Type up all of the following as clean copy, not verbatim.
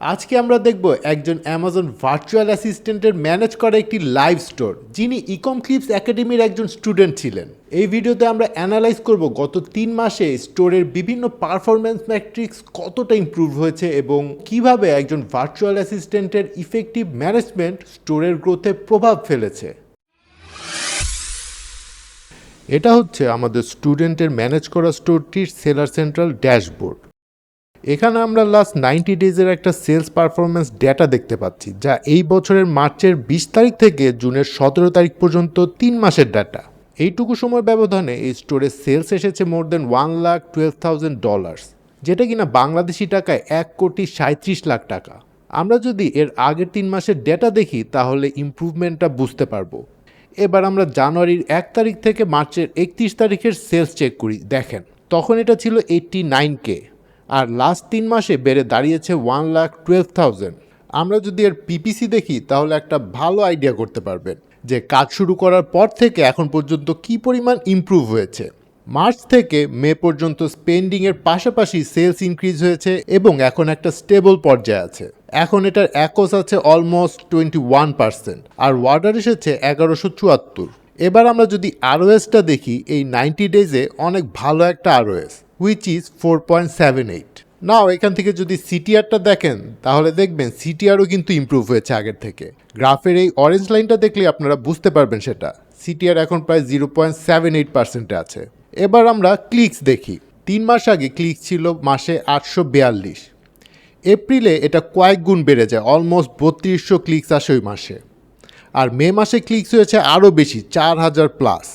আজকে আমরা দেখব একজন অ্যামাজন ভার্চুয়াল অ্যাসিস্ট্যান্টের ম্যানেজ করা একটি লাইভ স্টোর, যিনি ইকম ক্লিপস একাডেমির একজন স্টুডেন্ট ছিলেন। এই ভিডিওতে আমরা অ্যানালাইজ করব গত 3 মাসে স্টোরের বিভিন্ন পারফরম্যান্স ম্যাট্রিক্স কতটা ইমপ্রুভ হয়েছে এবং কিভাবে একজন ভার্চুয়াল অ্যাসিস্ট্যান্টের ইফেক্টিভ ম্যানেজমেন্ট স্টোরের গ্রোথে প্রভাব ফেলেছে। এটা হচ্ছে আমাদের স্টুডেন্টের ম্যানেজ করা স্টোরটির সেলার সেন্ট্রাল ড্যাশবোর্ড। এখানে আমরা লাস্ট 90 ডেজের একটা সেলস পারফরমেন্স ডেটা দেখতে পাচ্ছি, যা এই বছরের মার্চের 20 তারিখ থেকে জুনের 17 তারিখ পর্যন্ত 3 মাসের ডাটা। এইটুকু সময় ব্যবধানে এই স্টোরে সেলস এসেছে মোর দেন $1,12,000, যেটা কিনা বাংলাদেশি টাকায় 1,37,00,000 টাকা। আমরা যদি এর আগের 3 মাসের ডেটা দেখি তাহলে ইমপ্রুভমেন্টটা বুঝতে পারবো। এবার আমরা জানুয়ারির 1 তারিখ থেকে মার্চের 31 তারিখের সেলস চেক করি। দেখেন, তখন এটা ছিল 89K, আর লাস্ট 3 মাসে বেড়ে দাঁড়িয়েছে 1,12,000। আমরা যদি এর পিপিসি দেখি তাহলে একটা ভালো আইডিয়া করতে পারবেন যে কাজ শুরু করার পর থেকে এখন পর্যন্ত কি পরিমাণ ইমপ্রুভ হয়েছে। মার্চ থেকে মে পর্যন্ত স্পেন্ডিংয়ের পাশাপাশি সেলস ইনক্রিজ হয়েছে এবং এখন একটা স্টেবল পর্যায়ে আছে। এখন এটার অ্যাকোস আছে অলমোস্ট 21%, আর ওয়ার্ডার এসেছে 1174। এবার আমরা যদি আরওএসটা দেখি, এই 90 ডেজে অনেক ভালো একটা আরওএস, which is 4.78। নাও এখান থেকে যদি সিটিআরটা দেখেন তাহলে দেখবেন সিটিআরও কিন্তু ইমপ্রুভ হয়েছে আগের থেকে। গ্রাফের এই অরেঞ্জ লাইনটা দেখলে আপনারা বুঝতে পারবেন সেটা। সিটিআর এখন প্রায় 0.78%-এ আছে। এবার আমরা ক্লিকস দেখি। 3 মাস আগে ক্লিকস ছিল মাসে 842। এপ্রিলে এটা কয়েক গুণ বেড়ে যায়, অলমোস্ট 3200 ক্লিকস আসে ওই মাসে। আর মে মাসে ক্লিকস হয়েছে আরও বেশি, 4000+।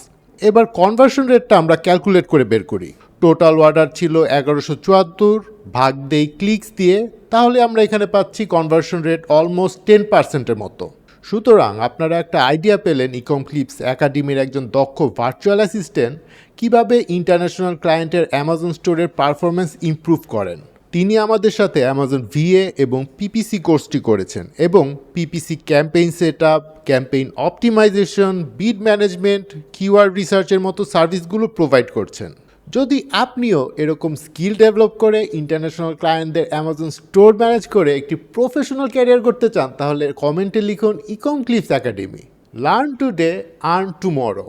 এবার কনভার্সন রেটটা আমরা ক্যালকুলেট করে বের করি। টোটাল অর্ডার ছিল 1174, ভাগ দেই ক্লিকস দিয়ে, তাহলে আমরা এখানে পাচ্ছি কনভার্সন রেট অলমোস্ট 10%-এর মতো। সুতরাং আপনারা একটা আইডিয়া পেলেন ইকম ক্লিপস একাডেমির একজন দক্ষ ভার্চুয়াল অ্যাসিস্ট্যান্ট কীভাবে ইন্টারন্যাশনাল ক্লায়েন্টের অ্যামাজন স্টোরের পারফরমেন্স ইমপ্রুভ করেন। তিনি আমাদের সাথে অ্যামাজন ভিএ এবং পিপিসি কোর্সটি করেছেন এবং PPC campaign set up, campaign optimization, bid management, keyword রিসার্চের মতো সার্ভিসগুলো প্রোভাইড করছেন। যদি আপনিও এরকম স্কিল ডেভেলপ করে ইন্টারন্যাশনাল ক্লায়েন্টদের অ্যামাজন স্টোর ম্যানেজ করে একটি প্রফেশনাল ক্যারিয়ার করতে চান, তাহলে কমেন্টে লিখুন Ecom Clips Academy. Learn today, earn tomorrow.